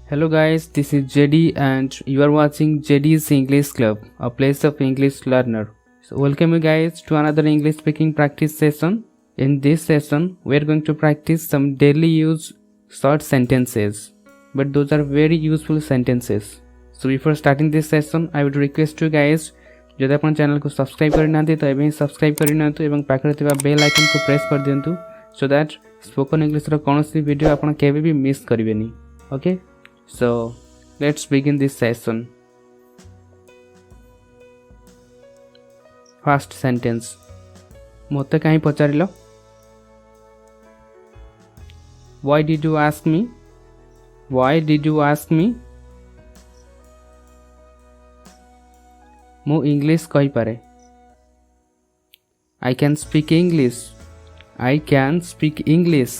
Hello guys, this is JD and you are watching JD's English Club, a place of English learner. So welcome you guys to another English speaking practice session. In this session, we are going to practice some daily use short sentences, but those are very useful sentences. So before starting this session, I would request you guys जदि अपन channel को subscribe करना तो एवं subscribe करना एवं पाखरे थिबा bell icon को प्रेस कर दियंतु सो दैट स्पोकन इंग्लिश रो कोनोसी वीडियो आपण केबे भी मिस करिवेनी. Okay, so let's begin this session. First sentence. मोते कहीं पचारिलो? Why did you ask me? Why did you ask me? मु इंग्लिश कहि पारे. I can speak English. I can speak English.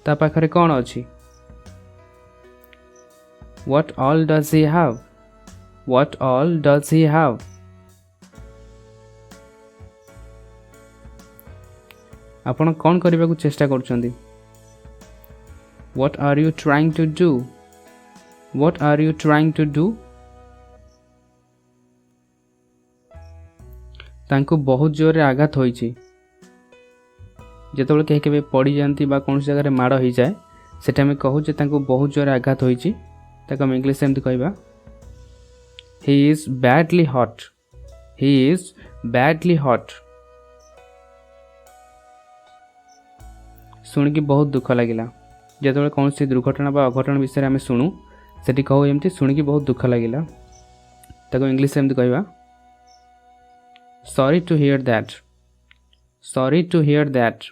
ता पाखरे कौन अछि? What all does he have? What all does he have? आपण कौन करबा को चेष्टा करछंदी? What are you trying to do? What are you trying to do? तांको बहुत जोर आघात होईछि. जेतबेले कहीं केबे पड़ी जानती बा कौन जगह माड़ हो जाए सेटा आम कहू जे तांको बहुत जोर आघात होईछि ताको हम इंग्लिश एमती कहबा he is badly hot. He is badly hot. सुन की बहुत दुख लगिला. जेतबेले कौन सी दुर्घटना बा अघटन विषय आम शुणु सेठी कहू एमती सुन की बहुत दुख लगिला ताको इंग्लिश एमती कहबा sorry to hear that. Sorry to hear that.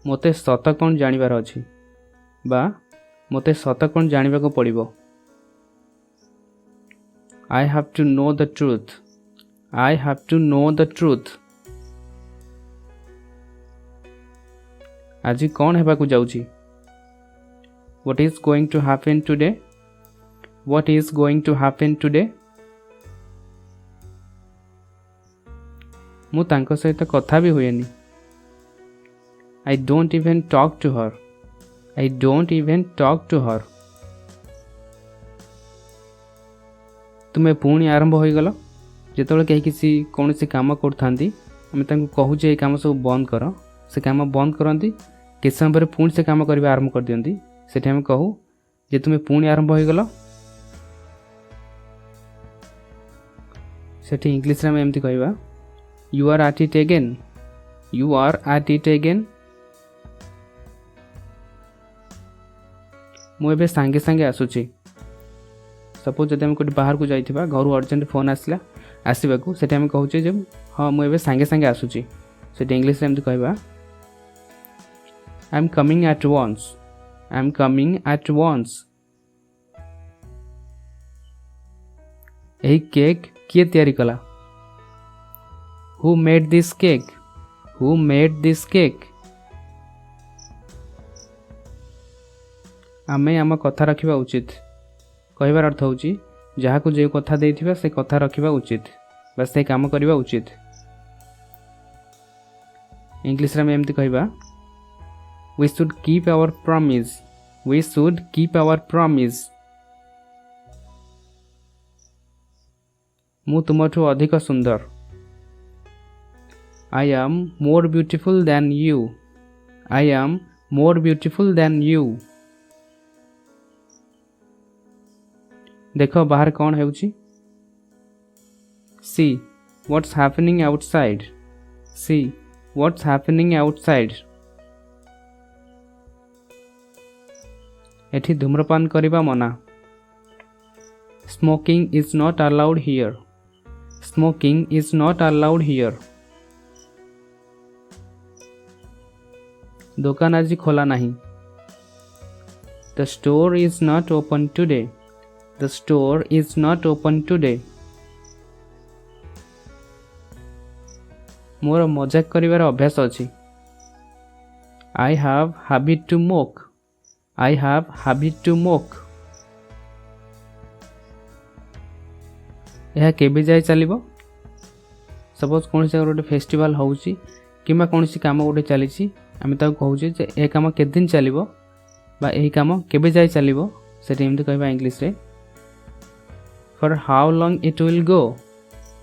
मोते सत कौन जानिबार अछि बा मोते सत कौन जानिबा को पड़िबो. I have to know the truth. I have to know the truth. आज कौन हेबा को जाउछि? What is going to happen today? What is going to happen today? मु तांको सहित कथा भी हुएनी. I don't even talk to her. I don't even talk to her. तुम्हें पुणी आरंभ हो गल. जेतबेले कहीं किसी कौन सी काम करथांती आम तांको कहू जे काम सब बंद कर. से काम बंद करती किछ समय पर पुणी से काम करबा आरंभ कर दियंती. सेठी आम कहू जे तुम्हें पुणी आरंभ हो गल. सेठी इंग्लिश रे एमती कहबा You are at it again. You are at it again. मु एबे सांगे सांगे आसुची. सपोज जदि हम कोठी बाहर को जाइथिबा घर अर्जेंट फोन आसला आसीबाकू सेठी हम कहूचे जे हां मु एबे सांगे सांगे आसुची. सेठी इंग्लिश रे एमती कहबा I am coming at once. I am coming at once. एही केक किए तयारी कला? Who made this cake? Who made this cake? आमे आम कथा रखिबा उचित. कहबार अर्थ होची जहा को जे कथा देथिबा से कथा रखिबा उचित बस से काम करबा उचित. इंग्लिश रे एमती कहबा We should keep our promise. We should keep our promise. मु तुमठु अधिक सुंदर. I am more beautiful than you. I am more beautiful than you. देखो बाहर कौन हेउची? See what's happening outside. See what's happening outside. एठी धूम्रपान करिबा मना. Smoking is not allowed here. Smoking is not allowed here. दुकान आज खोला नहीं. The store is not open today. The store is not open today. मोर मजाक करिवार अभ्यास अछि. I have habit to mock. I have habit to mock. यह केबे जाय चलिबो? सपोज कौन से गोटे फेस्टिवल होउची किंबा कौनसी काम गोटे चली आम कहूचे जे ए काम केते दिन चलिबो बा एही काम केबे जाय चलिबो सेठी एमती कहबा इंग्लिश रे for how long it will go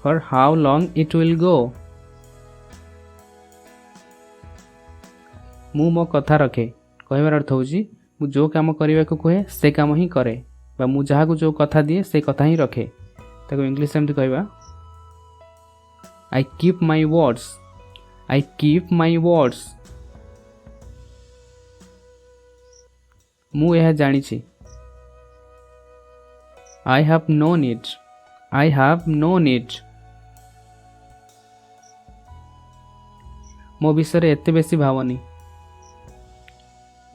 for how long it will go मु मो कथा रखे कहबार अर्थ होची मु जो काम करबा को कहे से काम ही करे बा मु जहा को जो कथा दिए से कथा ही रखे ताको इंग्लिश एमती कहबा I keep my words I keep my words मु यह जानी छी I have known it I have known it मो विषय एते बेसी भावनी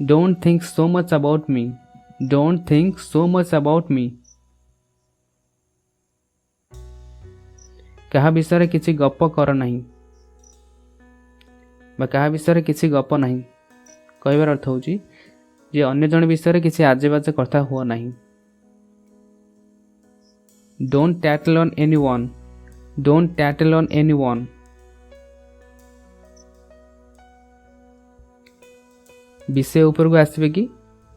don't think so much about me don't think so much about me कहा विषय किसी गप कर नहीं बा कहा विषय किसी गप नहीं कहबार अर्थ होची जे अन्य जन विषय किसी आजे बाजे कथा हुआ नहीं don't tattle on anyone don't tattle on anyone विषय ऊपर को आसबे कि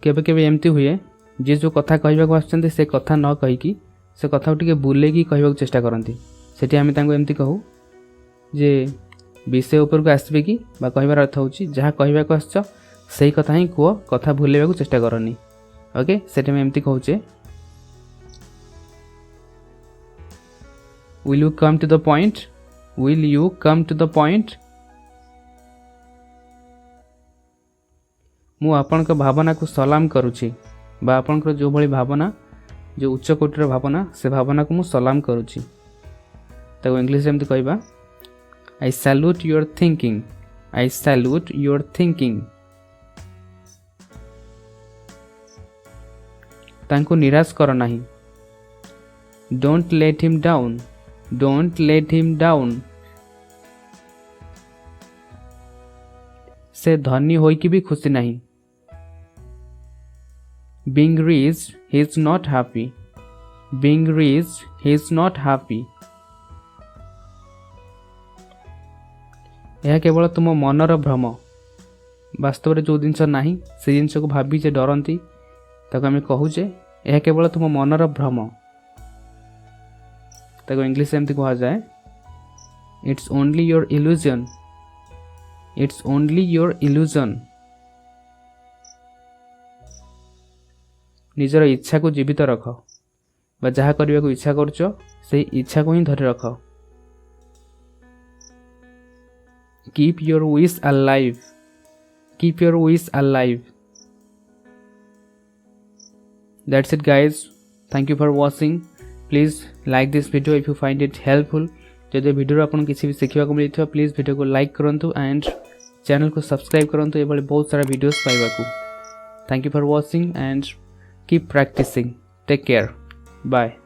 केबे केबे एमती हुए जे जो कथा कहबा को आछन से कथा न कहि कि से कथा टिके बुले की कहबा को चेष्टा करंती सेठी आमे तांको एमती कहू जे विषय ऊपर को आसबे कि बा कहबार अर्थ होची जहा कहबा को आछछ सही कथा ही कुह कथा भूलेबा को चेष्टा करनी ओके सेठी में एमती कहूचे will you come to the point will you come to the point मु आपन को भावना को सलाम करूची बा आपन को जो भली भावना जो उच्च कोटिर भावना से भावना को मु सलाम करूची ताको इंग्लिश एमती कहबा आई salute your thinking I salute your thinking तांको निराश कर नहीं don't let him down don't let him down से धनी होई कि भी खुशी नहीं being rich he is not happy being rich he is not happy यह केवल तुम मनर भ्रम वास्तव में जो जिनस नहीं से जिनस को भाभी जे डरती ताको आम कहूचे यह केवल तुम मनर भ्रम ताको इंग्लिश एमती कहा जाए it's only your illusion it's only your illusion निजर इच्छा को जीवित रख बा जहाँ करने को इच्छा करछ से इच्छा को ही धरी रख keep your wish alive keep your wish alive That's it guys, thank you for watching. Please like this video if you find it helpful. जदि वीडियो आपन किसी भी सिखिबा को मिलिथो प्लीज वीडियो को लाइक करंतु एंड चैनल को सब्सक्राइब करंतु एबले बहुत सारा वीडियोस पाइबा को. Thank you for watching and keep practicing. Take care. Bye.